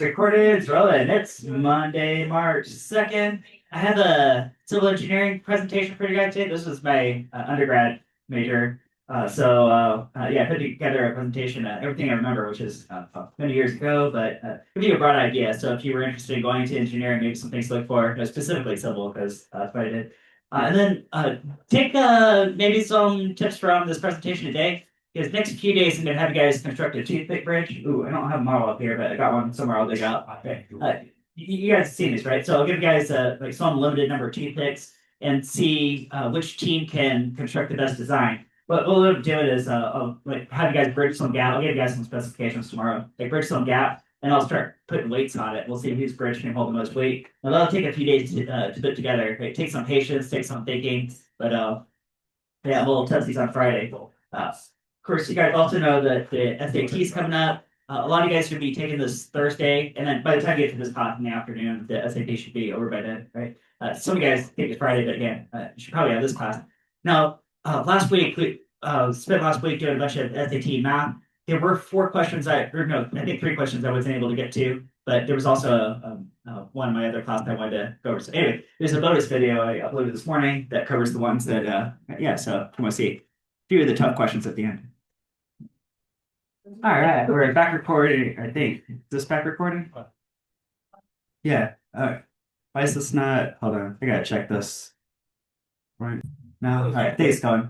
Recorded, it's rolling. It's Monday, March 2nd. I have a civil engineering presentation for you guys today. This was my undergrad major. I put together a presentation, everything I remember, which is many years ago, but give you a broad idea. So if you were interested in going into engineering, maybe some things to look for, specifically civil, because that's what I did. And then take maybe some tips from this presentation today. Because next few days, I'm gonna have you guys construct a toothpick bridge. Ooh, I don't have a model up here, but I got one somewhere I'll dig up. Okay. You guys have seen this, right? So I'll give you guys like some limited number of toothpicks and see which team can construct the best design. But what we'll do it is I'll like have you guys bridge some gap. I'll give you guys some specifications tomorrow. Like bridge some gap, and I'll start putting weights on it. We'll see whose bridge can hold the most weight. Now that'll take a few days to put together. It takes some patience, takes some thinking, but yeah, we'll test these on Friday. Of course, you guys also know that the SAT is coming up. A lot of you guys should be taking this Thursday, and then by the time you get to this class in the afternoon, the SAT should be over by then, right? Some of you guys take it Friday, but again, you should probably have this class. Now, last week, we spent last week doing a bunch of SAT math. There were 4 questions I think 3 questions I wasn't able to get to, but there was also one of my other class that I wanted to go over. So anyway, there's a bonus video I uploaded this morning that covers the ones that, so if you want to see a few of the tough questions at the end. All right, we're back recording, I think. Is this back recording? Yeah. Why is this not? Hold on, I gotta check this. Right now, all right, I think it's going.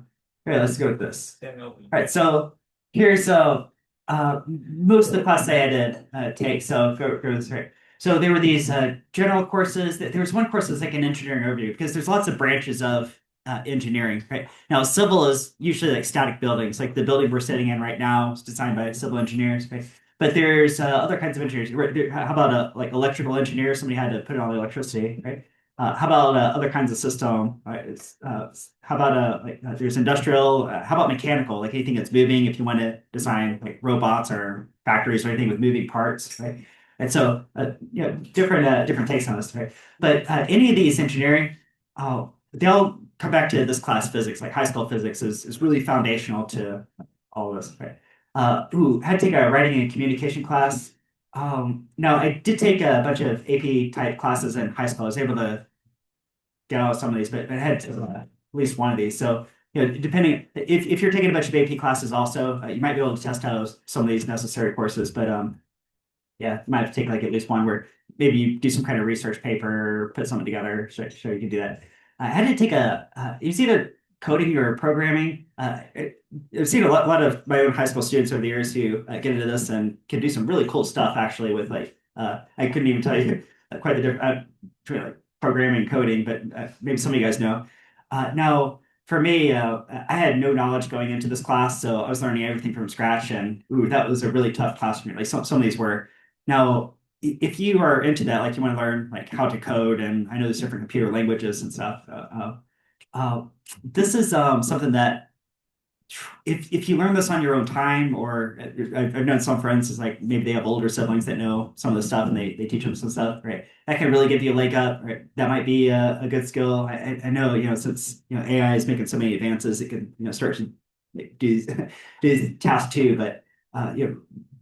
Okay, let's go with this. All right, so here's most of the class I had to take. So go this right. So there were these general courses. There was one course that's like an engineering overview because there's lots of branches of engineering, right? Now, civil is usually like static buildings, like the building we're sitting in right now is designed by civil engineers, right? But there's other kinds of engineers. How about a like electrical engineer? Somebody had to put on the electricity, right? How about other kinds of system? Right? How about there's industrial? How about mechanical? Like anything that's moving. If you want to design like robots or factories or anything with moving parts, right? And so different takes on this, right? But any of these engineering, they'll come back to this class physics, like high school physics is really foundational to all of this, right? Had to take a writing and communication class. Now I did take a bunch of AP type classes in high school. I was able to get out of some of these, but I had at least one of these. So, depending if you're taking a bunch of AP classes also, you might be able to test out some of these necessary courses, but yeah, you might have to take like at least one where maybe you do some kind of research paper, put something together, so you can do that. I had to take it was either coding or programming. I've seen a lot of my own high school students over the years who get into this and can do some really cool stuff actually with like, I couldn't even tell you quite the difference between like programming and coding, but maybe some of you guys know. Now, for me, I had no knowledge going into this class, so I was learning everything from scratch, and that was a really tough class for me. Like some of these were. Now, if you are into that, like you want to learn like how to code, and I know there's different computer languages and stuff. This is something that if you learn this on your own time, or I've known some friends is like maybe they have older siblings that know some of the stuff and they teach them some stuff, right? That can really give you a leg up, right? That might be a good skill. I know, since AI is making so many advances, it can start to do tasks too, but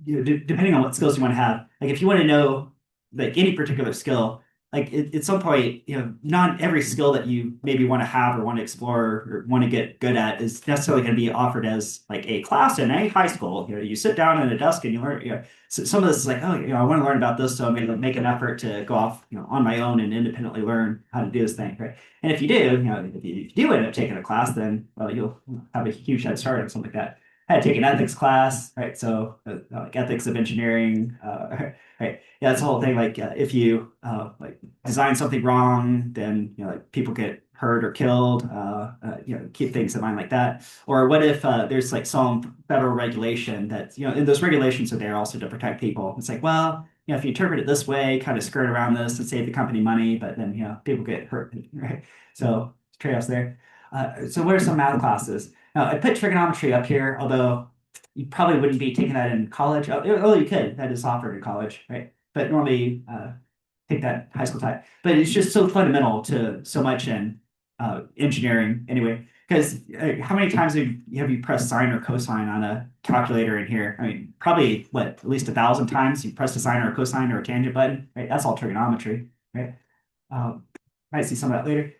depending on what skills you want to have, like if you want to know like any particular skill, like at some point, not every skill that you maybe want to have or want to explore or want to get good at is necessarily going to be offered as like a class in a high school. You sit down at a desk and you learn. So some of this is like, oh, I want to learn about this, so I'm going to make an effort to go off, on my own and independently learn how to do this thing, right? And if you do, if you do end up taking a class, then you'll have a huge head start on something like that. I had to take an ethics class, right? So like ethics of engineering, right? Yeah, that's the whole thing. Like if you like design something wrong, then like people get hurt or killed. Keep things in mind like that. Or what if there's like some federal regulation that and those regulations are there also to protect people. It's like, well, if you interpret it this way, kind of skirt around this and save the company money, but then people get hurt, right? So trade-offs there. So what are some math classes? Now, I put trigonometry up here, although you probably wouldn't be taking that in college. Oh, you could. That is offered in college, right? But normally take that high school type. But it's just so fundamental to so much in engineering anyway. Because how many times have you pressed sine or cosine on a calculator in here? I mean, probably what, at least 1,000 times you pressed a sine or a cosine or a tangent button, right? That's all trigonometry, right? Um, might see some of that later.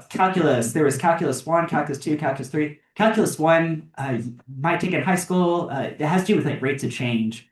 Calculus, there was calculus one, calculus two, calculus three. Calculus one, you might take in high school. It has to do with like rates of change.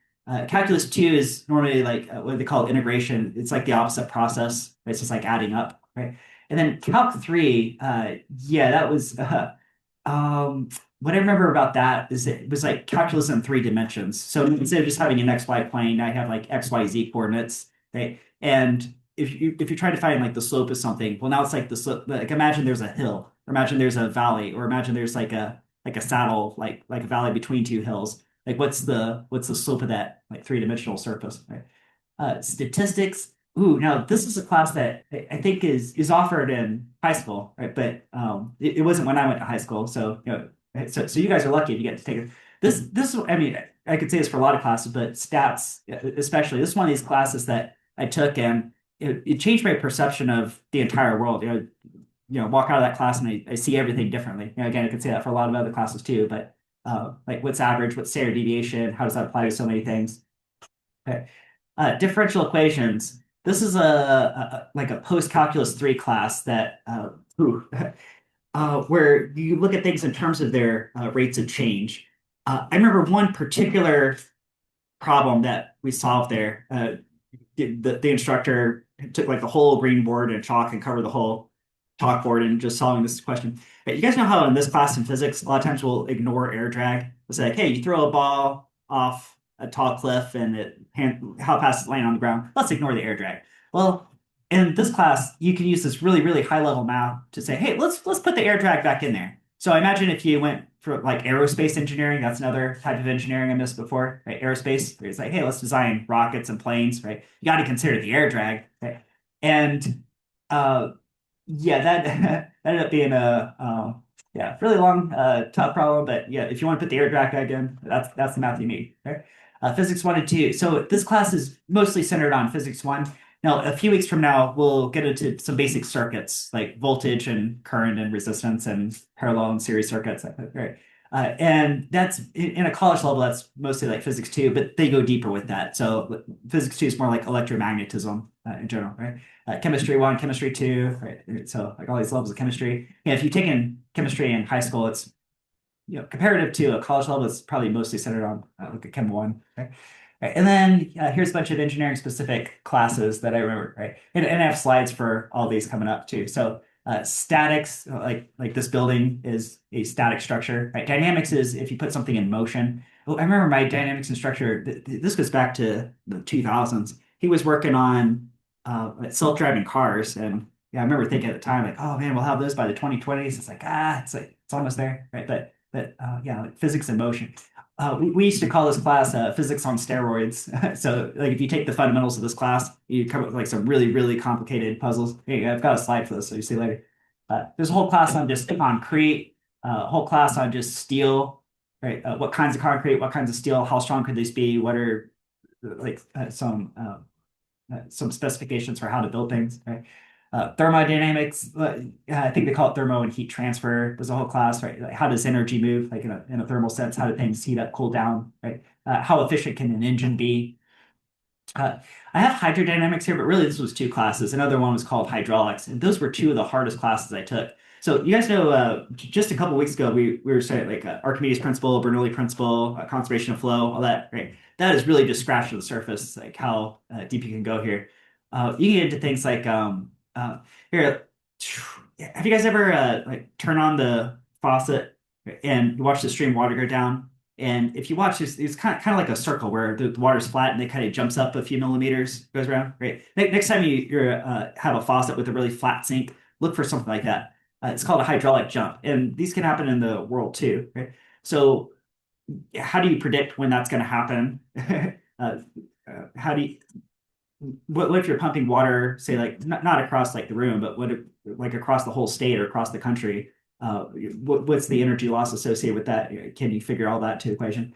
Calculus two is normally like what they call integration. It's like the opposite process. It's just like adding up, right? And then Calc 3, yeah, that was what I remember about that is it was like calculus in 3 dimensions. So instead of just having an XY plane, I have like XYZ coordinates, right? And if you're trying to find like the slope of something, well now it's like the slope, like imagine there's a hill, or imagine there's a valley, or imagine there's like a saddle, like a valley between two hills. Like what's the slope of that like 3 dimensional surface, right? Statistics. Ooh, now this is a class that I think is offered in high school, right? But it wasn't when I went to high school. So so you guys are lucky if you get to take it. This I mean I could say this for a lot of classes, but stats especially. This is one of these classes that I took and it changed my perception of the entire world. Walk out of that class and I see everything differently. Again, I could say that for a lot of other classes too. But like what's average, what's standard deviation, how does that apply to so many things? Okay. Differential equations. This is like a post-calculus 3 class that ooh, where you look at things in terms of their rates of change. I remember one particular problem that we solved there. The instructor took like the whole green board and chalk and covered the whole chalkboard and just solving this question. You guys know how in this class in physics, a lot of times we'll ignore air drag. We'll say, like, hey, you throw a ball off a tall cliff and how fast it's laying on the ground. Let's ignore the air drag. Well, in this class, you can use this really, really high level math to say, hey, let's put the air drag back in there. So I imagine if you went for like aerospace engineering, that's another type of engineering I missed before, right? Aerospace, where it's like, hey, let's design rockets and planes, right? You got to consider the air drag, right? And uh, yeah, that that ended up being a yeah, really long, tough problem. But yeah, if you want to put the air drag back in, that's the math you need. Right? Physics one and two. So this class is mostly centered on physics one. Now, a few weeks from now, we'll get into some basic circuits like voltage and current and resistance and parallel and series circuits. Right? And that's in a college level, that's mostly like physics two, but they go deeper with that. So physics two is more like electromagnetism in general, right? Chemistry one, chemistry two, right? So like all these levels of chemistry. Yeah, if you've taken chemistry in high school, it's comparative to a college level, it's probably mostly centered on like a Chem one, right? Right. And then here's a bunch of engineering specific classes that I remember, right? And I have slides for all these coming up too. So statics, like this building is a static structure, right? Dynamics is if you put something in motion. Oh, I remember my dynamics instructor. This goes back to the 2000s. He was working on self-driving cars, and yeah, I remember thinking at the time like, oh man, we'll have those by the 2020s. It's like it's almost there, right? But yeah, like physics in motion. We used to call this class physics on steroids. So, like, if you take the fundamentals of this class, you come up with like some really, really complicated puzzles. Hey, I've got a slide for this, so you see later. There's a whole class on just concrete, a whole class on just steel, right? What kinds of concrete, what kinds of steel, how strong could these be? What are like some specifications for how to build things, right? Thermodynamics, I think they call it thermo and heat transfer. There's a whole class, right? Like how does energy move, like in a thermal sense? How do things heat up, cool down, right? How efficient can an engine be? Uh, I have hydrodynamics here, but really this was two classes. Another one was called hydraulics, and those were two of the hardest classes I took. So you guys know, just a couple weeks ago, we were studying like Archimedes principle, Bernoulli principle, conservation of flow, all that, right? That is really just scratching the surface, like how deep you can go here. You can get into things like here. Have you guys ever like turn on the faucet and you watch the stream of water go down? And if you watch this, it's kind of like a circle where the water's flat and it kind of jumps up a few millimeters, goes around. Right. Next time you have a faucet with a really flat sink, look for something like that. It's called a hydraulic jump, and these can happen in the world too. Right. So, how do you predict when that's going to happen? uh, how do you what if you're pumping water, say like not across like the room, but what if, like across the whole state or across the country? What's the energy loss associated with that? Can you figure all that to the equation?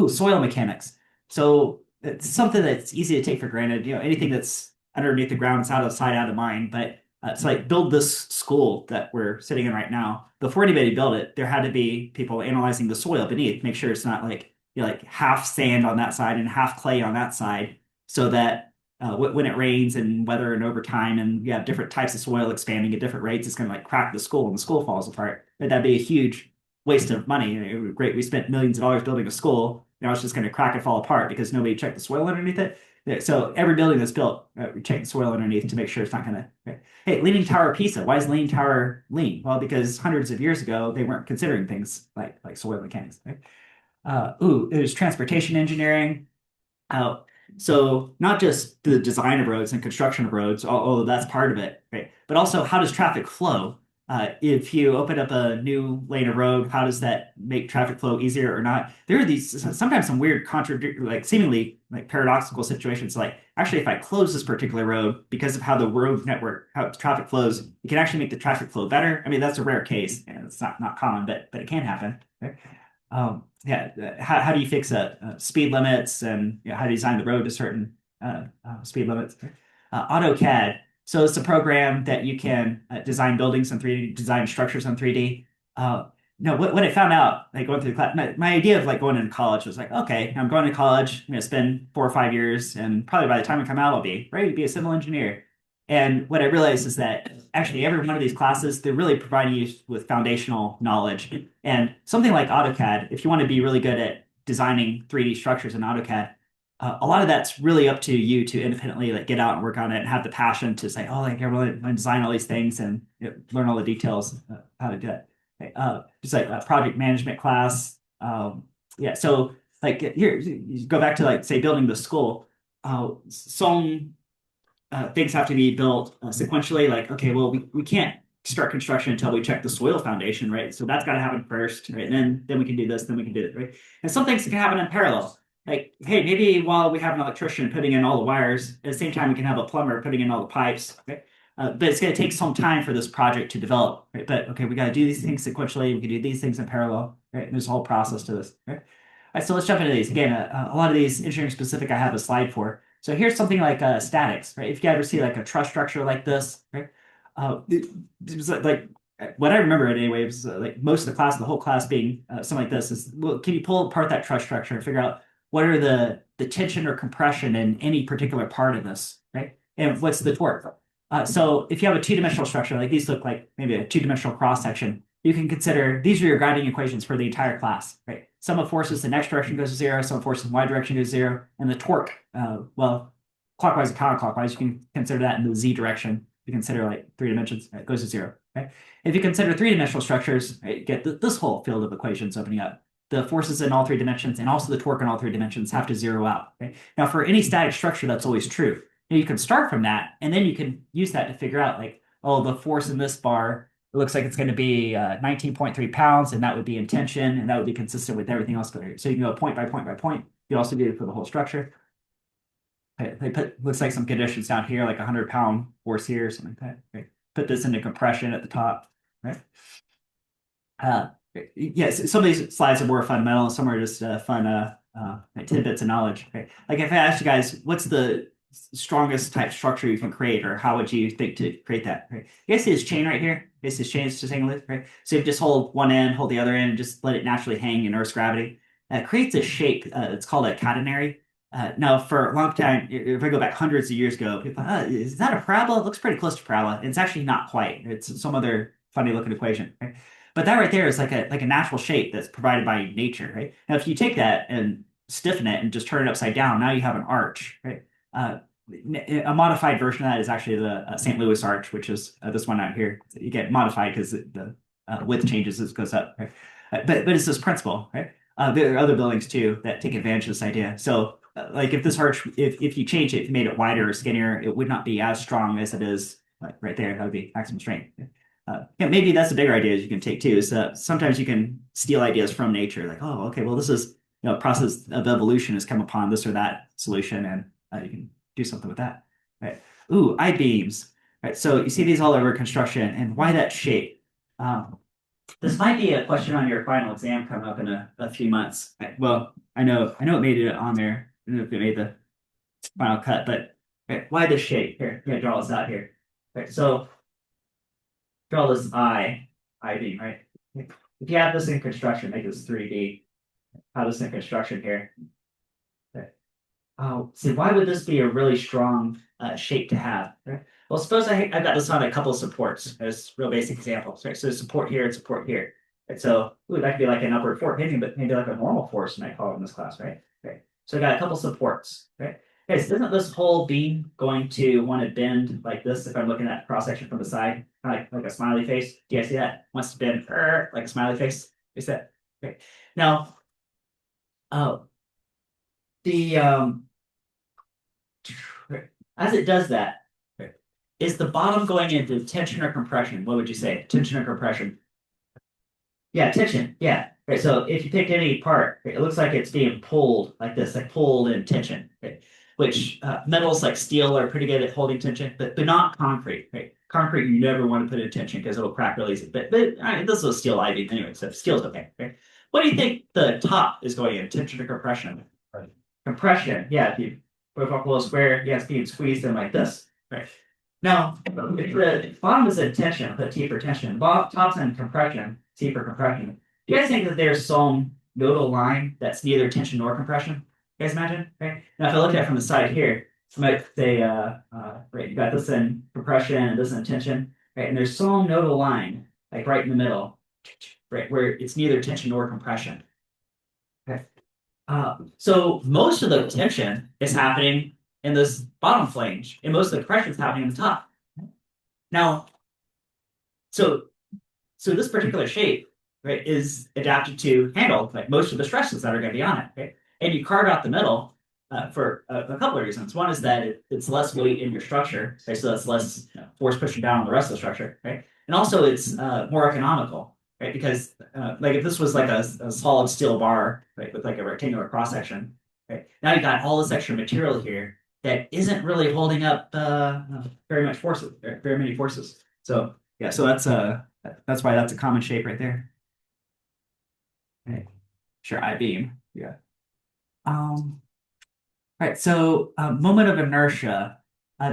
Soil mechanics. So it's something that's easy to take for granted. Anything that's underneath the ground, it's out of sight, out of mind. But to like build this school that we're sitting in right now, before anybody built it, there had to be people analyzing the soil beneath, make sure it's not like like half sand on that side and half clay on that side, so that when it rains and weather and over time, and you have different types of soil expanding at different rates, it's going to like crack the school and the school falls apart. That'd be a huge waste of money. Great, we spent millions of dollars building a school. Now it's just going to crack and fall apart because nobody checked the soil underneath it. So every building that's built, we check the soil underneath to make sure it's not going to. Right? Hey, Leaning Tower of Pisa. Why is Leaning Tower lean? Well, because hundreds of years ago they weren't considering things like soil mechanics. Right? It was transportation engineering. Uh, so not just the design of roads and construction of roads, although that's part of it, right? But also how does traffic flow? If you open up a new lane of road, how does that make traffic flow easier or not? There are these sometimes some weird like seemingly like paradoxical situations. Like actually, if I close this particular road because of how the road network, how traffic flows, it can actually make the traffic flow better. I mean, that's a rare case, and it's not common, but it can happen. Right? Yeah, how do you fix speed limits, and how do you design the road to certain speed limits? AutoCAD. So it's a program that you can design buildings in 3D, design structures in 3D. No, when I found out, like going through the class, my idea of like going into college was like, okay, I'm going to college, I'm going to spend 4 or 5 years, and probably by the time I come out, I'll be ready to be a civil engineer. And what I realized is that actually every one of these classes, they're really providing you with foundational knowledge. And something like AutoCAD, if you want to be really good at designing 3D structures in AutoCAD, a lot of that's really up to you to independently like get out and work on it and have the passion to say, oh, like I really want to design all these things and learn all the details how to do it. Okay, just like a project management class. Yeah, so like here, you go back to like say building the school. Some things have to be built sequentially. Like, okay, well, we can't start construction until we check the soil foundation, right? So that's got to happen first, right? And then we can do this, then we can do it, right? And some things can happen in parallel. Like, hey, maybe while we have an electrician putting in all the wires, at the same time we can have a plumber putting in all the pipes, right? But it's going to take some time for this project to develop, right? But okay, we got to do these things sequentially. We can do these things in parallel, right? And there's a whole process to this, right? All right, so let's jump into these. Again, a lot of these engineering specific, I have a slide for. So here's something like statics, right? If you ever see like a truss structure like this, right? It was like what I remember it anyway was like most of the class, the whole class being something like this is, well, can you pull apart that truss structure and figure out what are the tension or compression in any particular part of this, right? And what's the torque? So if you have a two-dimensional structure, like these look like maybe a two-dimensional cross section, you can consider these are your guiding equations for the entire class, right? Sum of forces in the x direction goes to zero, sum of forces in the y direction goes to zero, and the torque, well, clockwise and counterclockwise, you can consider that in the z direction. You consider like 3 dimensions, it goes to zero, right? If you consider three-dimensional structures, right, you get this whole field of equations opening up. The forces in all 3 dimensions and also the torque in all 3 dimensions have to zero out. Right? Now, for any static structure, that's always true. Now, you can start from that, and then you can use that to figure out, like, oh, the force in this bar, it looks like it's going to be 19.3 pounds, and that would be in tension, and that would be consistent with everything else. So you can go point by point by point. You also do it for the whole structure. They put, looks like some conditions down here, like 100-pound force here, something like that. Right? Put this into compression at the top, right? Yes, some of these slides are more fundamental, some are just fun tidbits of knowledge. Right? Like if I asked you guys, what's the strongest type structure you can create, or how would you think to create that? Right? You guys see this chain right here? You guys see this chain just hanging loose, right? So you just hold one end, hold the other end, and just let it naturally hang in Earth's gravity. It creates a shape. It's called a catenary. Now, for a long time, if I go back hundreds of years ago, people thought, is that a parabola? It looks pretty close to parabola. It's actually not quite. It's some other funny looking equation. Right? But that right there is like a natural shape that's provided by nature. Right? Now, if you take that and stiffen it and just turn it upside down, now you have an arch. Right? A modified version of that is actually the St. Louis arch, which is this one out here. You get modified because the width changes as it goes up. Right? But it's this principle. Right? There are other buildings too that take advantage of this idea. So like if this arch, if you change it, if you made it wider or skinnier, it would not be as strong as it is right there. That would be maximum strength. Yeah, maybe that's a bigger idea you can take too. Is sometimes you can steal ideas from nature, like, oh, okay, well, this is a process of evolution has come upon this or that solution, and you can do something with that. Right? Ooh, I-beams. Right. So you see these all over construction, and why that shape? This might be a question on your final exam coming up in a few months. Well, I know it made it on there. I don't know if it made the final cut, but right, why this shape? Here, I'm gonna draw this out here. Right, so draw this I beam, right? If you have this in construction, make this 3D. Have this in construction here. Okay. Oh, see, why would this be a really strong shape to have? Right? Well, suppose I've got this on a couple of supports as real basic examples, right? So support here and support here. Right? So ooh, that could be like an upward force, maybe like a normal force, might call it in this class, right? Okay. So I got a couple supports, right? Okay, so isn't this whole beam going to want to bend like this if I'm looking at cross section from the side, kind of like a smiley face? Do you guys see that? Wants to bend like a smiley face. Is that okay? Now, oh, the as it does that, is the bottom going into tension or compression? What would you say? Tension or compression? Yeah, tension. Yeah. Right. So if you pick any part, it looks like it's being pulled like this, like pulled in tension. Right? Which metals like steel are pretty good at holding tension, but not concrete. Right? Concrete you never want to put in tension because it'll crack really easy. But this is a steel I-beam anyway, so steel's okay. Right? What do you think the top is going in? Tension or compression? Right. Compression. Yeah. If you put up a little square, yeah, it's being squeezed in like this. Right. Now, if the bottom is in tension, put T for tension. Top's in compression, T for compression. Do you guys think that there's some nodal line that's neither tension nor compression? You guys imagine? Right? Now, if I look at it from the side here, I might say, right, you got this in compression and this in tension, right? And there's some nodal line, like right in the middle, right, where it's neither tension nor compression. Okay. So most of the tension is happening in this bottom flange, and most of the compression is happening in the top. Now, so this particular shape, right, is adapted to handle like most of the stresses that are going to be on it, right? And you carve out the middle for a couple of reasons. One is that it's less weight in your structure, right? So that's less force pushing down on the rest of the structure, right? And also it's more economical, right? Because like if this was like a solid steel bar, right, with like a rectangular cross section, right? Now you got all this extra material here that isn't really holding up very much forces, very many forces. So yeah, so that's why that's a common shape right there. Okay. Sure, I-beam. Yeah. Right. So moment of inertia.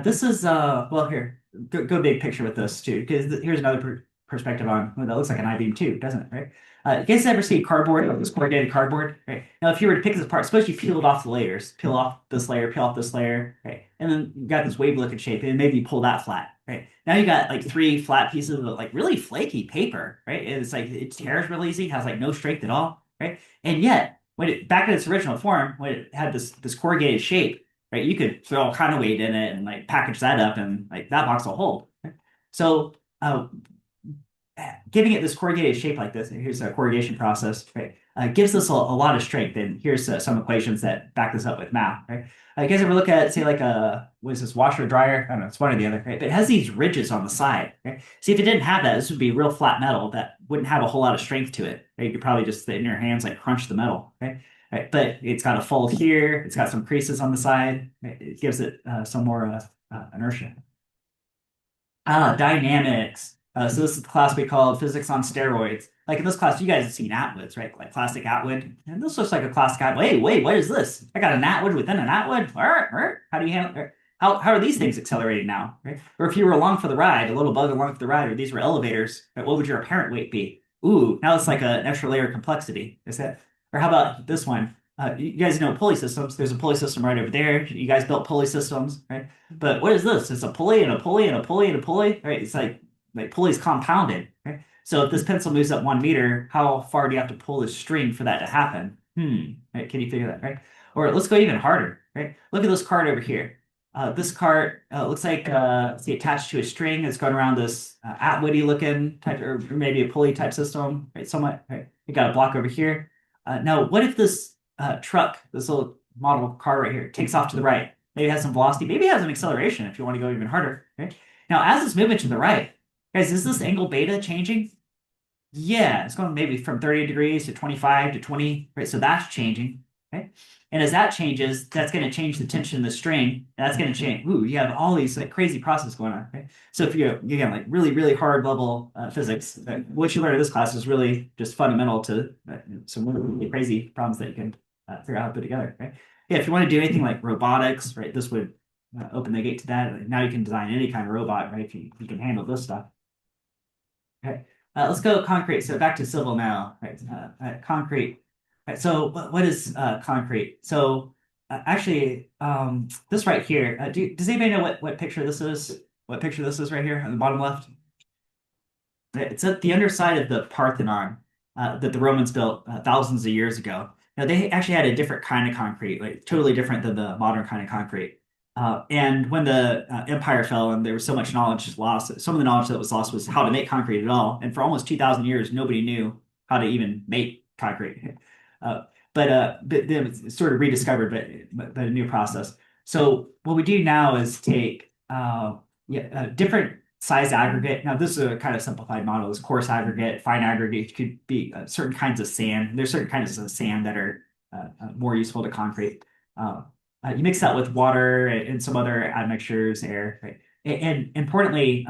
This is well here. Go big picture with this too, because here's another perspective on well, that looks like an I-beam too, doesn't it? Right. You guys ever see cardboard, this corrugated cardboard? Right. Now, if you were to pick this apart, suppose you peeled off the layers, peel off this layer, peel off this layer, right, and then you got this wave-looking shape, and maybe you pull that flat, right? Now you got like three flat pieces of like really flaky paper, right? It's like it tears really easy, has like no strength at all, right? And yet when it back in its original form, when it had this corrugated shape, right, you could throw all kind of weight in it and like package that up and like that box will hold. Right? So giving it this corrugated shape like this, here's a corrugation process, right, gives us a lot of strength. And here's some equations that back this up with math, right? You guys ever look at, say, like what is this, washer or dryer? I don't know, it's one or the other, right? But it has these ridges on the side, right? See, if it didn't have that, this would be real flat metal that wouldn't have a whole lot of strength to it, right? You could probably just, in your hands, like crunch the metal, right? Right? But it's got a fold here, it's got some creases on the side, right? It gives it some more inertia. Dynamics. So this is the class we call physics on steroids. Like in this class, you guys have seen Atwoods, right? Like classic Atwood. And this looks like a classic Atwood. Hey, wait, what is this? I got an Atwood within an Atwood. How do you handle? How are these things accelerating now? Right? Or if you were along for the ride, a little bug along for the ride, or these were elevators, right, what would your apparent weight be? Ooh, now it's like an extra layer of complexity. Is that? Or how about this one? You guys know pulley systems. There's a pulley system right over there. You guys built pulley systems, right? But what is this? It's a pulley and a pulley and a pulley and a pulley, right? It's like pulleys compounded, right? So if this pencil moves up 1 meter, how far do you have to pull this string for that to happen? Right? Can you figure that, right? Or let's go even harder, right? Look at this cart over here. This cart looks like see attached to a string. It's going around this Atwoody looking type, or maybe a pulley type system, right? Somewhat, right? You got a block over here. Now, what if this truck, this little model car right here, takes off to the right? Maybe it has some velocity. Maybe it has some acceleration if you want to go even harder, right? Now, as it's moving to the right, guys, is this angle beta changing? Yeah, it's going maybe from 30 degrees to 25 to 20, right? So that's changing, right? And as that changes, that's going to change the tension of the string. And that's going to change. Ooh, you have all these like crazy processes going on, right? So if you again like really, really hard level physics, what you learn in this class is really just fundamental to some really crazy problems that you can figure out how to put together, right? Yeah, if you want to do anything like robotics, right, this would open the gate to that. Now you can design any kind of robot, right? If you can handle this stuff. Okay. Let's go concrete. So back to civil now. Right. Concrete. Right. So what is concrete? So actually, this right here. Does anybody know what picture this is? What picture this is right here on the bottom left? It's at the underside of the Parthenon that the Romans built thousands of years ago. Now they actually had a different kind of concrete, like totally different than the modern kind of concrete. And when the empire fell and there was so much knowledge lost, some of the knowledge that was lost was how to make concrete at all. And for almost 2,000 years, nobody knew how to even make concrete. But then it's sort of rediscovered, but a new process. So what we do now is take different size aggregate. Now, this is a kind of simplified model. This coarse aggregate, fine aggregate could be certain kinds of sand. There's certain kinds of sand that are more useful to concrete. You mix that with water and some other admixtures, air, right? And importantly,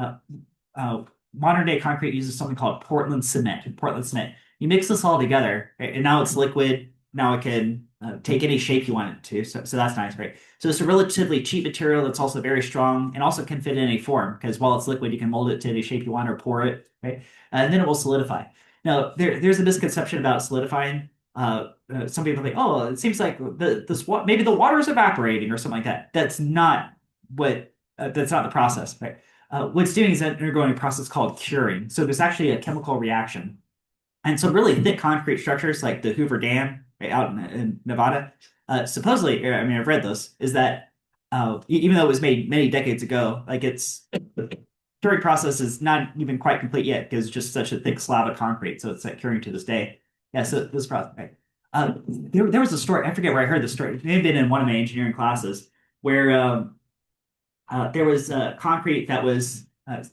modern day concrete uses something called Portland cement. Portland cement. You mix this all together, right? And now it's liquid. Now it can take any shape you want it to. So that's nice, right? So it's a relatively cheap material that's also very strong and also can fit in any form because while it's liquid, you can mold it to any shape you want or pour it, right? And then it will solidify. Now, there's a misconception about solidifying. Some people think, oh, it seems like maybe the water is evaporating or something like that. That's not that's not the process, right? What's doing is undergoing a process called curing. So there's actually a chemical reaction. And some really thick concrete structures like the Hoover Dam right, out in Nevada, supposedly, I mean, I've read this, is that even though it was made many decades ago, like its curing process is not even quite complete yet because it's just such a thick slab of concrete. So it's like curing to this day. Yeah, so this process, right. There was a story, I forget where I heard the story. It may have been in one of my engineering classes where there was concrete that was I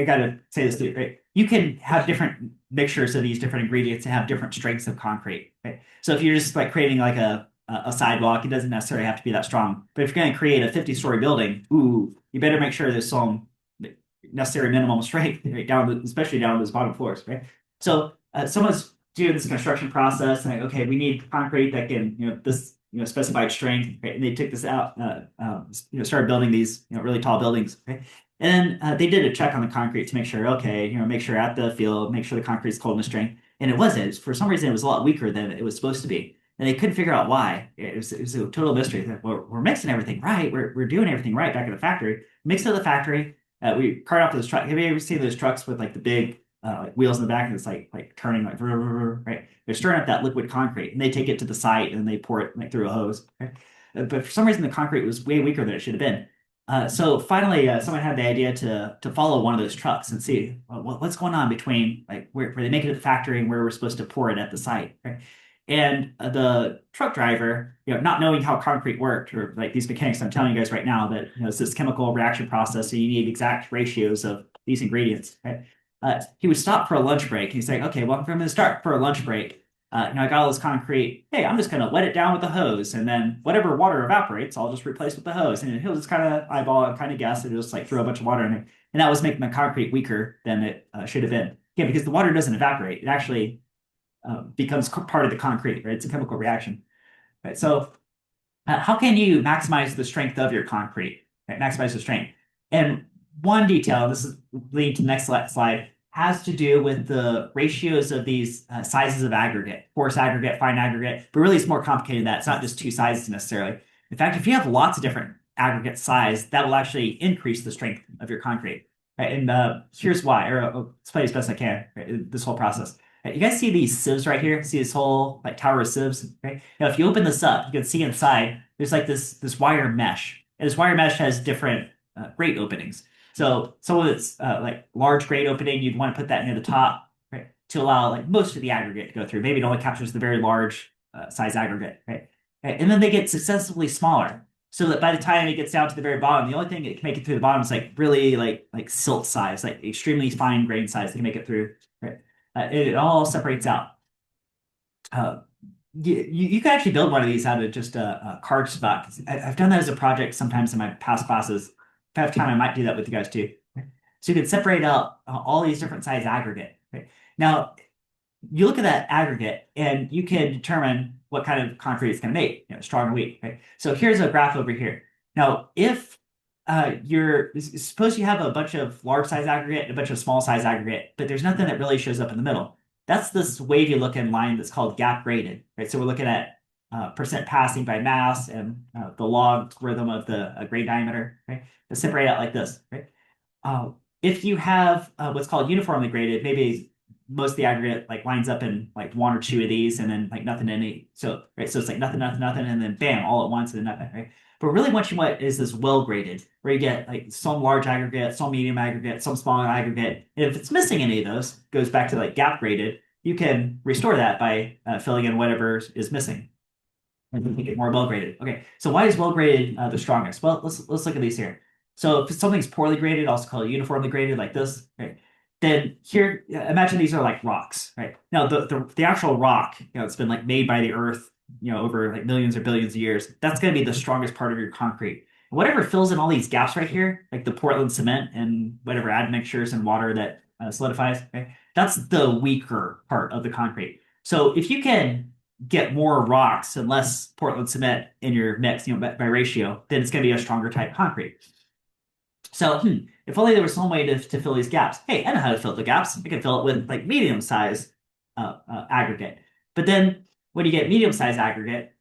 gotta say this too, right? You can have different mixtures of these different ingredients and have different strengths of concrete, right? So if you're just like creating like a sidewalk, it doesn't necessarily have to be that strong. But if you're going to create a 50-story building, ooh, you better make sure there's some necessary minimum strength right, especially down to those bottom floors, right? So someone's doing this construction process, and like, okay, we need concrete that can, this specified strength, right? And they took this out, started building these, really tall buildings, right? And then they did a check on the concrete to make sure, okay, make sure at the field, make sure the concrete is cold and strength. And it wasn't. For some reason, it was a lot weaker than it was supposed to be. And they couldn't figure out why. It was a total mystery. We're mixing everything right. We're doing everything right back at the factory. Mixed at the factory. We cart off those trucks. Have you ever seen those trucks with like the big like wheels in the back and it's like turning like right? They're stirring up that liquid concrete and they take it to the site and they pour it like through a hose. Right? But for some reason the concrete was way weaker than it should have been. So finally, someone had the idea to follow one of those trucks and see what's going on between like where they make it at the factory and where we're supposed to pour it at the site. Right? And the truck driver, not knowing how concrete worked, or like these mechanics I'm telling you guys right now that it's this chemical reaction process, so you need exact ratios of these ingredients. Right? He would stop for a lunch break. He's like, okay, well, if I'm going to start for a lunch break, I got all this concrete. Hey, I'm just going to wet it down with the hose, and then whatever water evaporates, I'll just replace with the hose. And he'll just kind of eyeball and kind of guess, and just like throw a bunch of water in it. And that was making the concrete weaker than it should have been. Yeah, because the water doesn't evaporate; it actually becomes part of the concrete. Right? It's a chemical reaction. Right? So, how can you maximize the strength of your concrete? Right? Maximize the strength. And one detail, this is leading to the next slide, has to do with the ratios of these sizes of aggregate, coarse aggregate, fine aggregate, but really it's more complicated than that. It's not just two sizes necessarily. In fact, if you have lots of different aggregate size, that will actually increase the strength of your concrete. Right? And here's why, or I'll explain as best I can, right? This whole process. Right? You guys see these sieves right here? See this whole like tower of sieves? Right? Now, if you open this up, you can see inside, there's like this wire mesh. And this wire mesh has different grate openings. So some of it's like large grate opening, you'd want to put that near the top, right, to allow like most of the aggregate to go through. Maybe it only captures the very large size aggregate, right? And then they get successively smaller, so that by the time it gets down to the very bottom, the only thing that can make it through the bottom is like really like silt size, like extremely fine grain size that can make it through, right? It all separates out. You can actually build one of these out of just a cardstock. I've done that as a project sometimes in my past classes. If I have time, I might do that with you guys too. So you can separate out all these different size aggregate. Right? Now, you look at that aggregate and you can determine what kind of concrete it's going to make, strong or weak. Right? So here's a graph over here. Now, if suppose you have a bunch of large size aggregate and a bunch of small size aggregate, but there's nothing that really shows up in the middle. That's this wavy looking line that's called gap graded, right? So we're looking at percent passing by mass and the logarithm of the grade diameter, right? To separate out like this, right? If you have what's called uniformly graded, maybe most of the aggregate like lines up in like one or two of these, and then like nothing in any. So right, so it's like nothing, nothing, nothing, and then bam, all at once, and then nothing, right? But really, what you want is this well graded, where you get like some large aggregate, some medium aggregate, some small aggregate. And if it's missing any of those, goes back to like gap graded. You can restore that by filling in whatever is missing and make it more well graded. Okay, so why is well graded the strongest? Well, let's look at these here. So if something's poorly graded, also called uniformly graded, like this, right? Then here, imagine these are like rocks, right? Now the actual rock, it's been like made by the Earth, over like millions or billions of years. That's going to be the strongest part of your concrete. Whatever fills in all these gaps right here, like the Portland cement and whatever admixtures and water that solidifies, right? That's the weaker part of the concrete. So if you can get more rocks and less Portland cement in your mix, by ratio, then it's going to be a stronger type concrete. So, if only there was some way to fill these gaps. Hey, I know how to fill the gaps. I can fill it with like medium size aggregate. But then when you get medium size aggregate,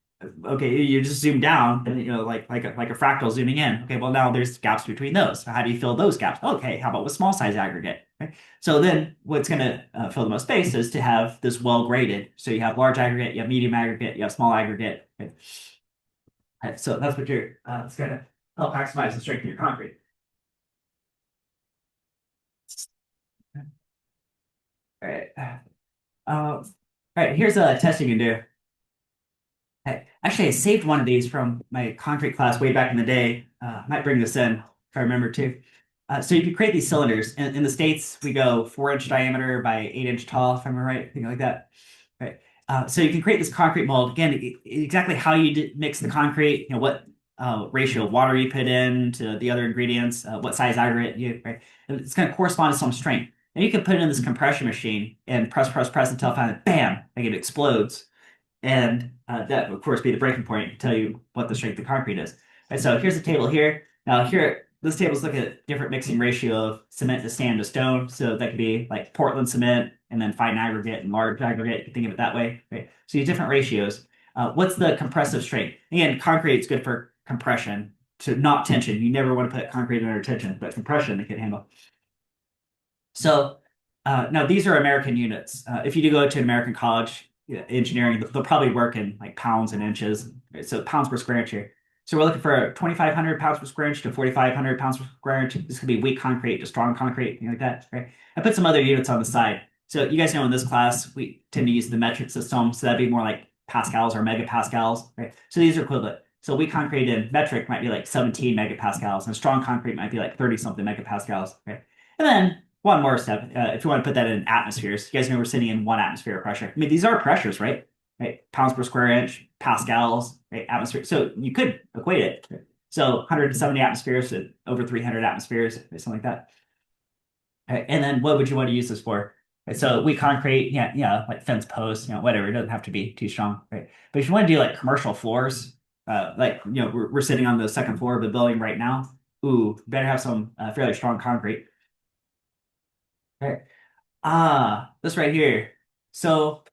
okay, you just zoom down and like a fractal zooming in. Okay, well now there's gaps between those. So how do you fill those gaps? Okay, how about with small size aggregate? Right? So then what's going to fill the most space is to have this well graded. So you have large aggregate, you have medium aggregate, you have small aggregate. Right? So that's what you're. It's going to help maximize the strength of your concrete. All right. All right, here's a test you can do. Actually, I saved one of these from my concrete class way back in the day. Might bring this in if I remember to. So you can create these cylinders. In the States, we go 4-inch diameter by 8-inch tall, if I remember right, thing like that. Right. So you can create this concrete mold. Again, exactly how you mix the concrete, what ratio of water you put in to the other ingredients, what size aggregate right? And it's going to correspond to some strength. And you can put it in this compression machine and press until finally, bam, like it explodes. And that would, of course, be the breaking point to tell you what the strength of concrete is. And so here's a table here. Now here, this table's looking at different mixing ratio of cement to sand to stone. So that could be like Portland cement and then fine aggregate and large aggregate. You can think of it that way, right? So these different ratios. What's the compressive strength? Again, concrete is good for compression, to not tension. You never want to put concrete under tension, but compression it can handle. So now these are American units. If you do go to an American college, engineering, they'll probably work in like pounds and inches. Right? So pounds per square inch here. So we're looking for 2,500 pounds per square inch to 4,500 pounds per square inch. This could be weak concrete to strong concrete, like that. Right? I put some other units on the side. So you guys know in this class, we tend to use the metric system. So that'd be more like pascals or megapascals, right? So these are equivalent. So weak concrete in metric might be like 17 megapascals, and strong concrete might be like 30 something megapascals, right? And then one more step, if you want to put that in atmospheres, you guys know we're sitting in 1 atmosphere of pressure. I mean, these are pressures, right? Right? Pounds per square inch, pascals, right? Atmosphere. So you could equate it. Right? So 170 atmospheres to over 300 atmospheres, something like that. Right? And then what would you want to use this for? Right? So we concrete, like fence posts, whatever. It doesn't have to be too strong, right? But if you want to do like commercial floors, we're sitting on the second floor of the building right now. Ooh, better have some fairly strong concrete. Right. This right here. So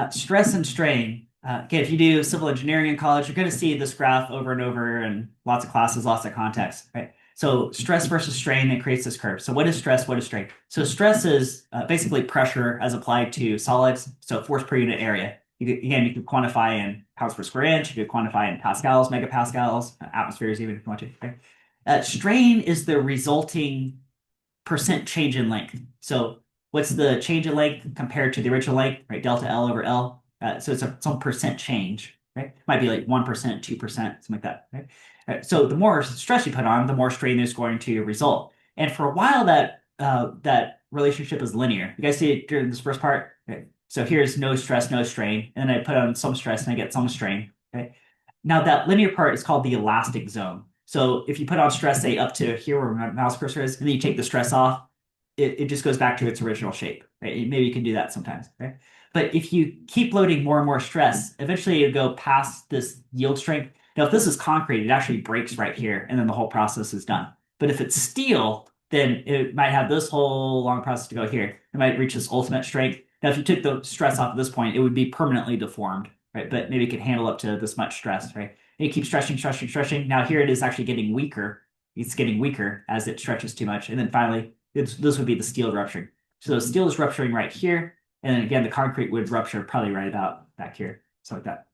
stress and strain. Okay, if you do civil engineering in college, you're going to see this graph over and over in lots of classes, lots of contexts, right? So stress versus strain, it creates this curve. So what is stress? What is strain? So stress is basically pressure as applied to solids. So force per unit area. Again, you can quantify in pounds per square inch. You can quantify in pascals, megapascals, atmospheres, even if you want to. Right? Strain is the resulting percent change in length. So what's the change in length compared to the original length, right? Delta L over L. So it's some percent change, right? Might be like 1%, 2%, something like that, right? So the more stress you put on, the more strain is going to result. And for a while, that relationship is linear. You guys see it during this first part? Okay. So here's no stress, no strain. And then I put on some stress and I get some strain. Okay. Now that linear part is called the elastic zone. So if you put on stress, say up to here where my mouse cursor is, and then you take the stress off, it just goes back to its original shape. Right? Maybe you can do that sometimes. Right? But if you keep loading more and more stress, eventually you go past this yield strength. Now, if this is concrete, it actually breaks right here, and then the whole process is done. But if it's steel, then it might have this whole long process to go here. It might reach this ultimate strength. Now, if you took the stress off at this point, it would be permanently deformed, right? But maybe it could handle up to this much stress, right? And you keep stretching, stretching, stretching. Now here it is actually getting weaker. It's getting weaker as it stretches too much. And then finally, this would be the steel rupturing. So the steel is rupturing right here. And then again, the concrete would rupture probably right about back here. Something like that.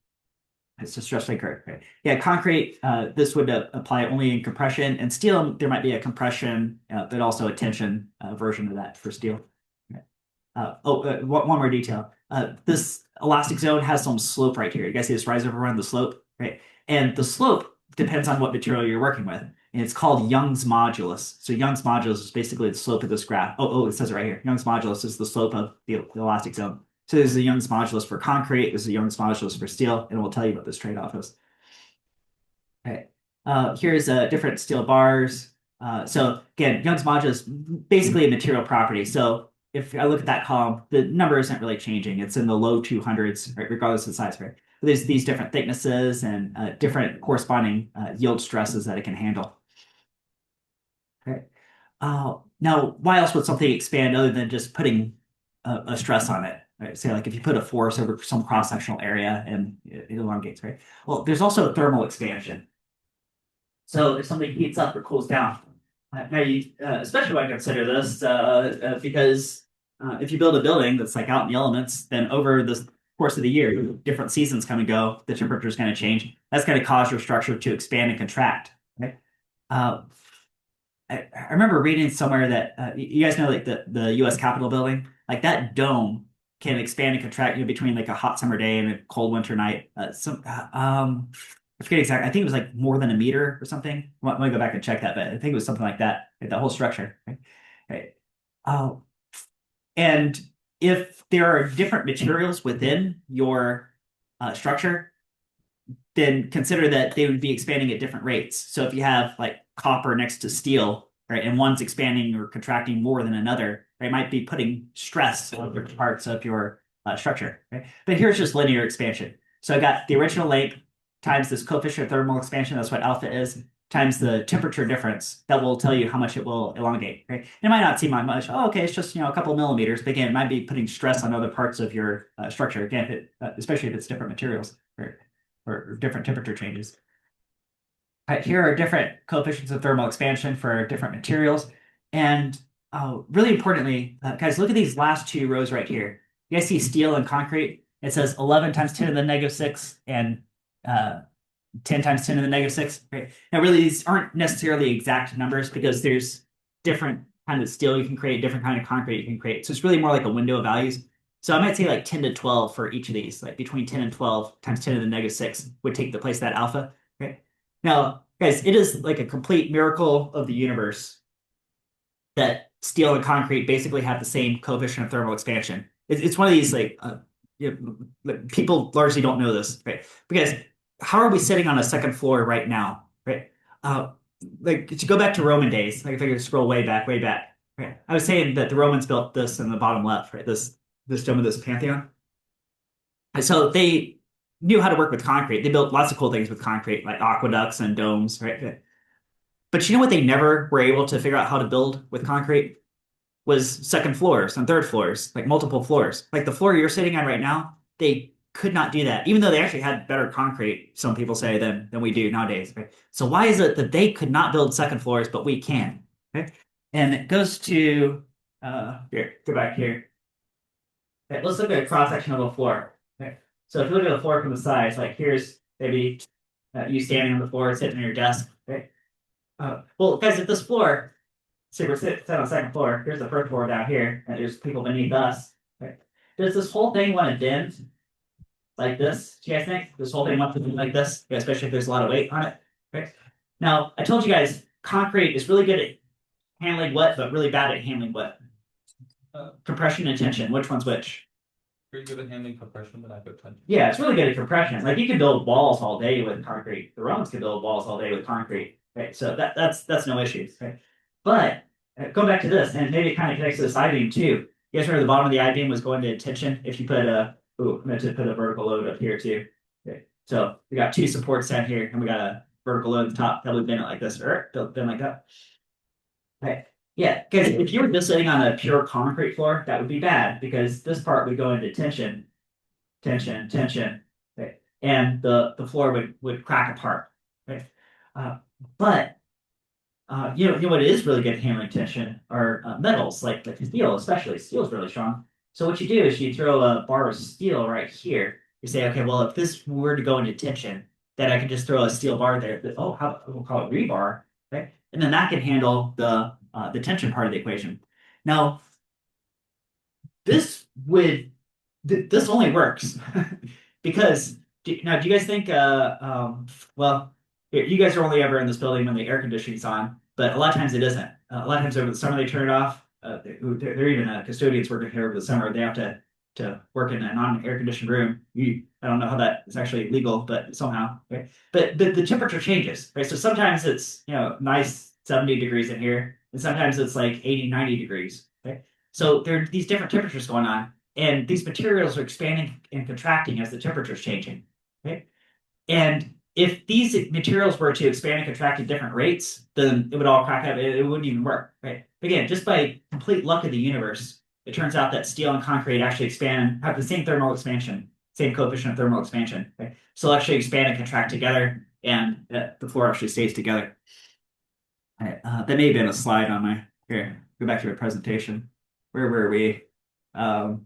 It's a stress rate curve. Right? Yeah, concrete, this would apply only in compression. And steel, there might be a compression, but also a tension version of that for steel. One more detail. This elastic zone has some slope right here. You guys see this rise over run, the slope, right? And the slope depends on what material you're working with. And it's called Young's modulus. So Young's modulus is basically the slope of this graph. It says it right here. Young's modulus is the slope of the elastic zone. So there's a Young's modulus for concrete, there's a Young's modulus for steel, and we'll tell you what this trade-off is. Okay. Here's different steel bars. So again, Young's modulus is basically a material property. So if I look at that column, the number isn't really changing. It's in the low 200s, right, regardless of the size, right? But there's these different thicknesses and different corresponding yield stresses that it can handle. Okay. Now, why else would something expand other than just putting a stress on it? Right? Say, like if you put a force over some cross-sectional area and it elongates, right? Well, there's also thermal expansion. So if something heats up or cools down, now you especially want to consider this because if you build a building that's like out in the elements, then over the course of the year, different seasons come and go, the temperature is going to change. That's going to cause your structure to expand and contract. Right? I remember reading somewhere that you guys know like the U.S. Capitol building, like that dome can expand and contract between like a hot summer day and a cold winter night. I forget exactly. I think it was like more than a meter or something. Let me go back and check that, but I think it was something like that. Like the whole structure. Right? Right. And if there are different materials within your structure, then consider that they would be expanding at different rates. So if you have like copper next to steel, right, and one's expanding or contracting more than another, right, might be putting stress on different parts of your structure. Right? But here's just linear expansion. So I got the original length times this coefficient of thermal expansion, that's what alpha is, times the temperature difference that will tell you how much it will elongate. Right? It might not seem like much. Oh, okay, it's just a couple of millimeters, but again, it might be putting stress on other parts of your structure. Again, especially if it's different materials or different temperature changes. Right, here are different coefficients of thermal expansion for different materials. And really importantly, guys, look at these last two rows right here. You guys see steel and concrete? It says 11 times 10 to the negative 6 and 10 times 10 to the negative 6. Right? Now, really, these aren't necessarily exact numbers because there's different kind of steel you can create, different kind of concrete you can create. So it's really more like a window of values. So I might say like 10 to 12 for each of these, like between 10 and 12 times 10 to the negative 6 would take the place of that alpha. Right? Now, guys, it is like a complete miracle of the universe that steel and concrete basically have the same coefficient of thermal expansion. It's one of these like people largely don't know this, right? Because how are we sitting on a second floor right now, right? Like to go back to Roman days, like if I could scroll way back, right? I was saying that the Romans built this in the bottom left, right? This dome of this Pantheon. And so they knew how to work with concrete. They built lots of cool things with concrete, like aqueducts and domes, right? But you know what they never were able to figure out how to build with concrete was second floors and third floors, like multiple floors. Like the floor you're sitting on right now, they could not do that, even though they actually had better concrete, some people say, than we do nowadays. Right? So why is it that they could not build second floors, but we can? Okay? And it goes to here, go back here. Okay, let's look at a cross section of a floor. Okay. So if you look at the floor from the sides, like here's maybe you standing on the floor, sitting on your desk. Okay. Well, guys, if this floor, say we're sitting on the second floor, here's the first floor down here, and there's people beneath us. Right? Does this whole thing want to bend like this? Do you guys think this whole thing wants to bend like this, especially if there's a lot of weight on it? Right? Now, I told you guys, concrete is really good at handling wet, but really bad at handling wet. Compression and tension. Which one's which? Pretty good at handling compression, but I put tension. Yeah, it's really good at compression. Like you can build walls all day with concrete. The Romans could build walls all day with concrete. Right? So that's no issues. Right? But go back to this, and maybe it kind of connects to this I-beam too. You guys remember the bottom of the I-beam was going to tension if you put a. Ooh, I meant to put a vertical load up here too. Okay. So we got two supports down here, and we got a vertical load at the top that would bend it like this, or bend like that. Okay. Yeah, because if you were just sitting on a pure concrete floor, that would be bad because this part would go into tension, tension, tension, okay? And the floor would crack apart. Okay. Uh, but you know what is really good at handling tension are metals like steel, especially. Steel is really strong. So what you do is you throw a bar of steel right here. You say, okay, well, if this were to go into tension, then I can just throw a steel bar there. Oh, how we'll call it rebar, okay? And then that can handle the tension part of the equation. Now, this would this only works because now do you guys think well you guys are only ever in this building when the air conditioning's on, but a lot of times it isn't. A lot of times over the summer they turn it off. They're even custodians working here over the summer. They have to work in a non-air conditioned room. I don't know how that is actually legal, but somehow, right? But the temperature changes, right? So sometimes it's nice 70 degrees in here, and sometimes it's like 80, 90 degrees. Okay? So there are these different temperatures going on, and these materials are expanding and contracting as the temperature is changing. Okay? And if these materials were to expand and contract at different rates, then it would all crack up. It wouldn't even work, right? Again, just by complete luck of the universe, it turns out that steel and concrete actually expand, have the same thermal expansion, same coefficient of thermal expansion. Okay? So they'll actually expand and contract together, and the floor actually stays together. All right, that may have been a slide on my here. Go back to my presentation. Where were we? Um,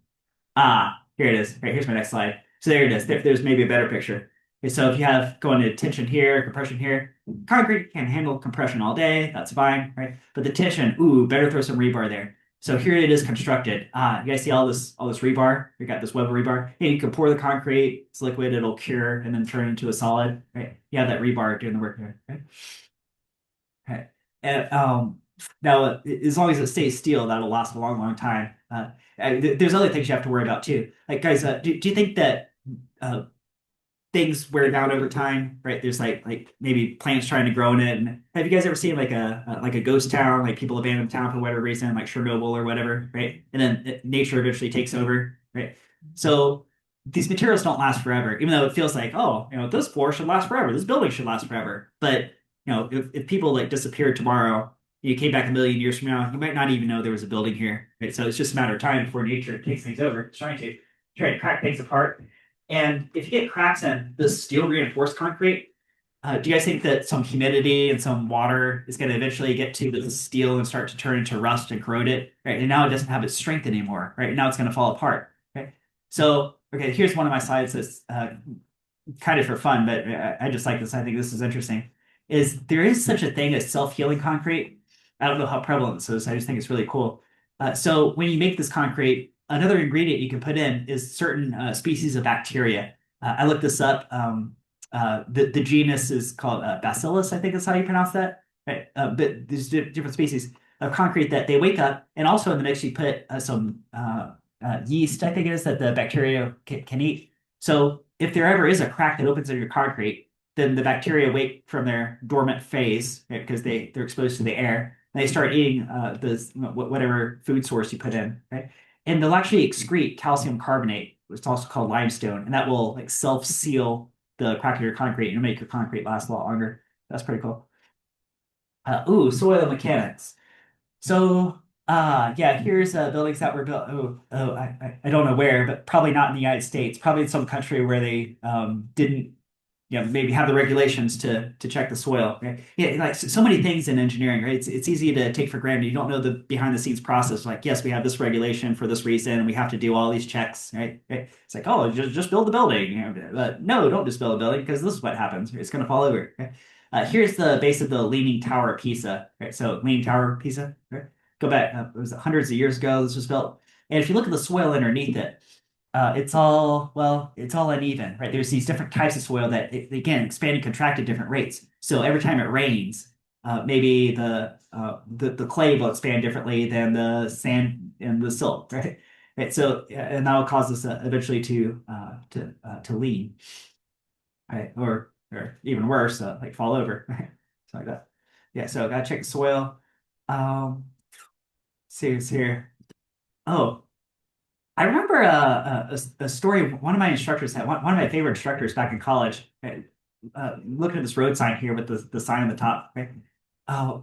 Here it is. Right, here's my next slide. So there it is. There's maybe a better picture. Okay, so if you have going to tension here, compression here, concrete can handle compression all day. That's fine, right? But the tension, ooh, better throw some rebar there. So here it is constructed. You guys see all this rebar? We got this web of rebar. Hey, you can pour the concrete. It's liquid. It'll cure and then turn into a solid. Right? You have that rebar doing the work here. Right? Okay. And, now, as long as it stays steel, that'll last a long, long time. There's other things you have to worry about too. Like, guys, do you think that uh, things wear down over time? Right? There's like maybe plants trying to grow in it. And have you guys ever seen like a ghost town, like people abandon town for whatever reason, like Chernobyl or whatever, right? And then nature eventually takes over, right? So these materials don't last forever, even though it feels like, oh, this floor should last forever, this building should last forever. But if people like disappeared tomorrow, you came back a million years from now, you might not even know there was a building here. Right? So it's just a matter of time before nature takes things over. It's trying to crack things apart. And if you get cracks in this steel reinforced concrete, do you guys think that some humidity and some water is going to eventually get to the steel and start to turn into rust and corrode it? Right. And now it doesn't have its strength anymore. Right. Now it's going to fall apart. Okay. So, okay, here's one of my slides that's kind of for fun, but I just like this. I think this is interesting. Is there is such a thing as self-healing concrete? I don't know how prevalent this is. I just think it's really cool. So when you make this concrete, another ingredient you can put in is certain species of bacteria. I looked this up. The genus is called Bacillus, I think is how you pronounce that. Right? But there's different species of concrete that they wake up, and also in the mix you put some yeast, I think it is, that the bacteria can eat. So if there ever is a crack that opens in your concrete, then the bacteria wake from their dormant phase, right, because they're exposed to the air. And they start eating whatever food source you put in, right? And they'll actually excrete calcium carbonate, which is also called limestone, and that will like self-seal the crack of your concrete and make your concrete last a lot longer. That's pretty cool. Soil mechanics. So, yeah, here's buildings that were built. I don't know where, but probably not in the United States. Probably in some country where they didn't, maybe have the regulations to check the soil. Right? Yeah, like so many things in engineering, right? It's easy to take for granted. You don't know the behind the scenes process. Like, yes, we have this regulation for this reason, and we have to do all these checks, right? It's like, oh, just build the building. But no, don't just build a building because this is what happens. It's going to fall over. Okay? Here's the base of the Leaning Tower of Pisa. Right? So Leaning Tower of Pisa. Right? Go back. It was hundreds of years ago. This was built, and if you look at the soil underneath it, it's all uneven, right? There's these different types of soil that again expand and contract at different rates. So every time it rains, maybe the clay will expand differently than the sand and the silt, right? Right. So and that will cause us eventually to lean, right? Or even worse, like fall over, right? So like that. Yeah. So gotta check the soil. See what's here. Oh. I remember a story one of my instructors had, one of my favorite instructors back in college. Looking at this road sign here with the sign on the top, right? Uh,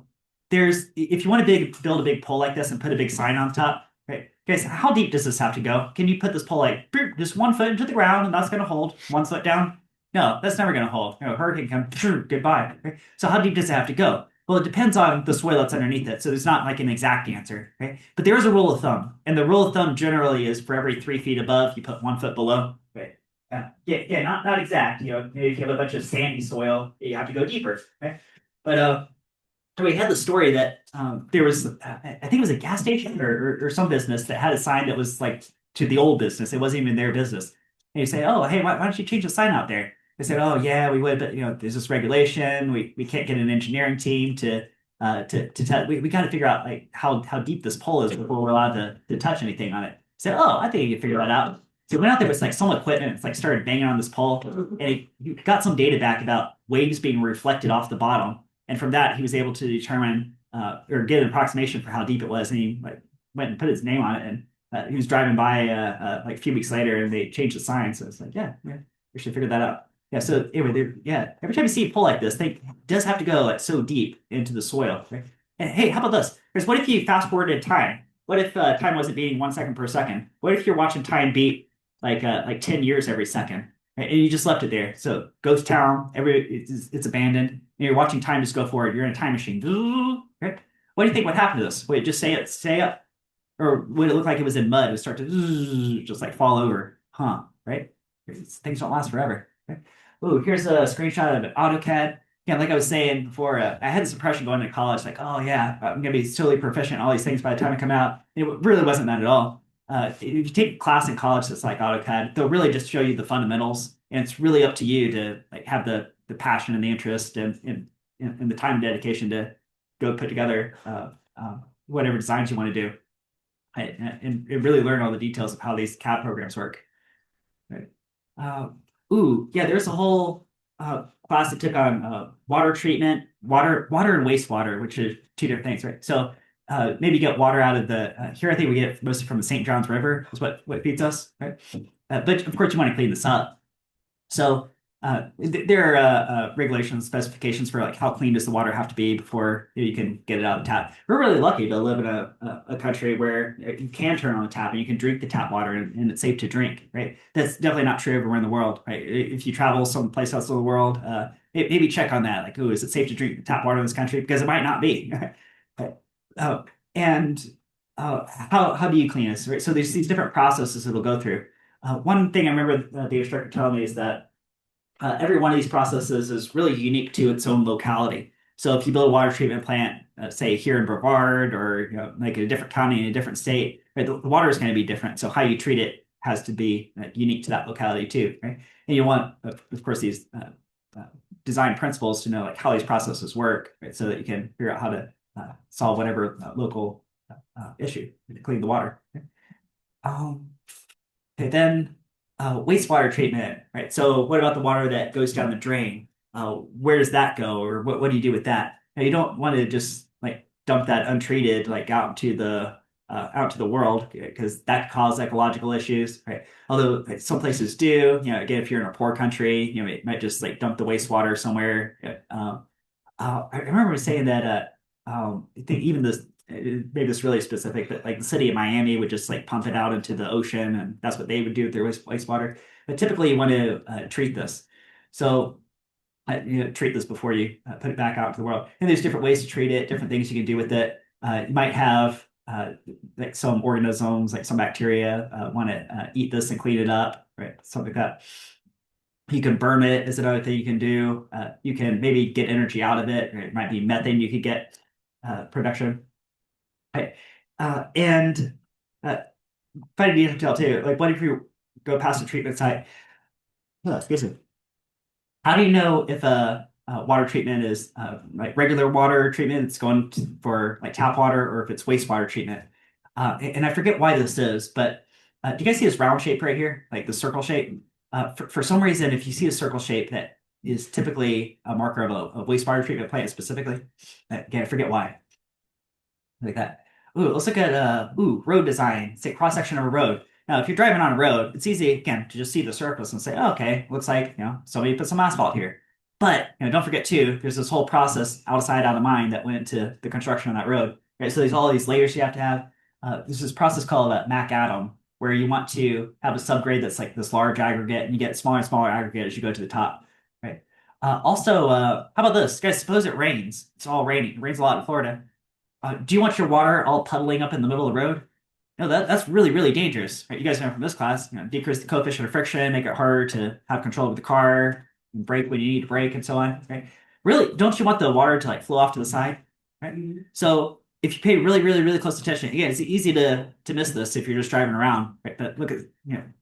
if you want to build a big pole like this and put a big sign on top, right? Guys, how deep does this have to go? Can you put this pole like just 1 foot into the ground and that's going to hold 1 foot down? No, that's never going to hold. Hurricane comes, goodbye. Right? So how deep does it have to go? Well, it depends on the soil that's underneath it. So there's not like an exact answer, right? But there is a rule of thumb. And the rule of thumb generally is for every 3 feet above, you put 1 foot below. Right. Yeah, not exact. Maybe if you have a bunch of sandy soil, you have to go deeper. Right. But we had the story that there was, I think it was a gas station or some business that had a sign that was like to the old business. It wasn't even their business. And you say, oh, hey, why don't you change the sign out there? They said, oh, yeah, we would, but there's this regulation. We can't get an engineering team to tell. We got to figure out like how deep this pole is before we're allowed to touch anything on it. Said, oh, I think you can figure that out. So we went out there with like some equipment. It's like started banging on this pole, and he got some data back about waves being reflected off the bottom. And from that, he was able to determine or get an approximation for how deep it was. And he like went and put his name on it. And he was driving by like a few weeks later, and they changed the sign. So it's like, yeah, we should figure that out. Yeah. So anyway, yeah. Every time you see a pole like this, think it does have to go like so deep into the soil. Right? And hey, how about this? Because what if you fast forwarded time? What if time wasn't beating 1 second per second? What if you're watching time beat like 10 years every second? Right? And you just left it there. So ghost town, it's abandoned. You're watching time just go forward. You're in a time machine. Right? What do you think would happen to this? Would it just stay up? Or would it look like it was in mud? It would start to just like fall over. Huh? Right? Things don't last forever. Right? Ooh, here's a screenshot of AutoCAD. Yeah, like I was saying before, I had this impression going to college, like, oh yeah, I'm gonna be totally proficient in all these things by the time I come out. It really wasn't that at all. If you take a class in college that's like AutoCAD, they'll really just show you the fundamentals, and it's really up to you to like have the passion and the interest and the time and dedication to go put together whatever designs you want to do, and really learn all the details of how these CAD programs work. Right. Uh, yeah, there's a whole class that took on water treatment, water and wastewater, which are two different things, right? So maybe get water out of the here. I think we get it mostly from the St. Johns River is what feeds us, right? But of course, you want to clean this up. So there are regulations, specifications for like how clean does the water have to be before you can get it out of the tap. We're really lucky to live in a country where you can turn on the tap and you can drink the tap water and it's safe to drink, right? That's definitely not true everywhere in the world, right? If you travel someplace else in the world, maybe check on that. Like, oh, is it safe to drink tap water in this country? Because it might not be. But, and how do you clean this, right? So there's these different processes it'll go through. One thing I remember the instructor telling me is that every one of these processes is really unique to its own locality. So if you build a water treatment plant, say here in Brevard or like in a different county in a different state, right, the water is going to be different. So how you treat it has to be unique to that locality too, right? And you want, of course, these design principles to know like how these processes work, right, so that you can figure out how to solve whatever local issue to clean the water. Okay? Okay, then wastewater treatment, right? So what about the water that goes down the drain? Where does that go, or what do you do with that? Now, you don't want to just like dump that untreated like out to the world because that could cause ecological issues, right? Although like, some places do, again, if you're in a poor country, it might just like dump the wastewater somewhere. I remember saying that I think even this maybe it's really specific, but like the city of Miami would just like pump it out into the ocean, and that's what they would do with their wastewater. But typically, you want to treat this. So treat this before you put it back out to the world. And there's different ways to treat it, different things you can do with it. You might have like some organisms, like some bacteria, want to eat this and clean it up, right? Something like that. You can burn it is another thing you can do. You can maybe get energy out of it. It might be methane you could get production. Right. And funny detail too, like what if you go past a treatment site? Oh, excuse me. How do you know if a water treatment is like regular water treatment, it's going for like tap water, or if it's wastewater treatment? And I forget why this is, but do you guys see this round shape right here, like the circle shape? For some reason, if you see a circle shape, that is typically a marker of a wastewater treatment plant specifically. Again, I forget why. Like that. Ooh, let's look at road design. Say cross section of a road. Now, if you're driving on a road, it's easy again to just see the surface and say, oh, okay, looks like somebody put some asphalt here. But don't forget too, there's this whole process outside out of mind that went into the construction of that road. Right, so there's all these layers you have to have. There's this process called McAdam, where you want to have a subgrade that's like this large aggregate, and you get smaller and smaller aggregate as you go to the top. Right. Also, how about this, guys? Suppose it rains. It's all raining. It rains a lot in Florida. Do you want your water all puddling up in the middle of the road? No, that's really, really dangerous. Right? You guys know from this class, decrease the coefficient of friction, make it harder to have control of the car, brake when you need to brake, and so on. Right? Really, don't you want the water to like flow off to the side? Right? So if you pay really, really, really close attention, again, it's easy to miss this if you're just driving around. Right? But look at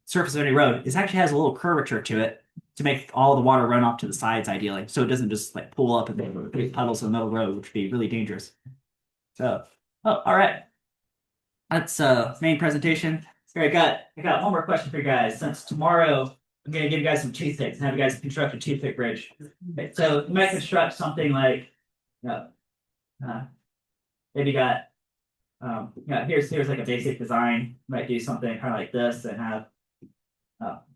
surface of any road. It actually has a little curvature to it to make all the water run off to the sides, ideally, so it doesn't just like pool up and big puddles in the middle of the road, which would be really dangerous. So, all right. That's main presentation. Here, I got one more question for you guys. Since tomorrow I'm gonna give you guys some toothpicks and have you guys construct a toothpick bridge. Okay, so you might construct something like maybe you got here's like a basic design. You might do something kind of like this and have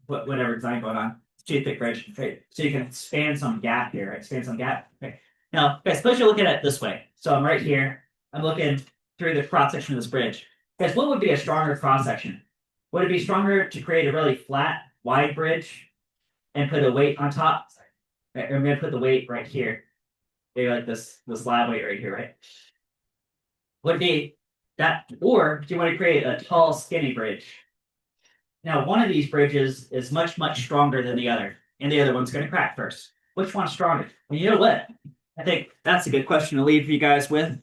whatever design going on. Toothpick bridge. Okay. So you can span some gap here, right? Span some gap. Okay. Now, guys, suppose you're looking at it this way. So I'm right here. I'm looking through the cross section of this bridge. Guys, what would be a stronger cross section? Would it be stronger to create a really flat, wide bridge and put a weight on top? Right, I'm going to put the weight right here. Maybe like this slab weight right here, right? Would it be that, or do you want to create a tall, skinny bridge? Now, one of these bridges is much, much stronger than the other, and the other one's going to crack first. Which one's stronger? Well, you know what? I think that's a good question to leave you guys with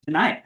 tonight.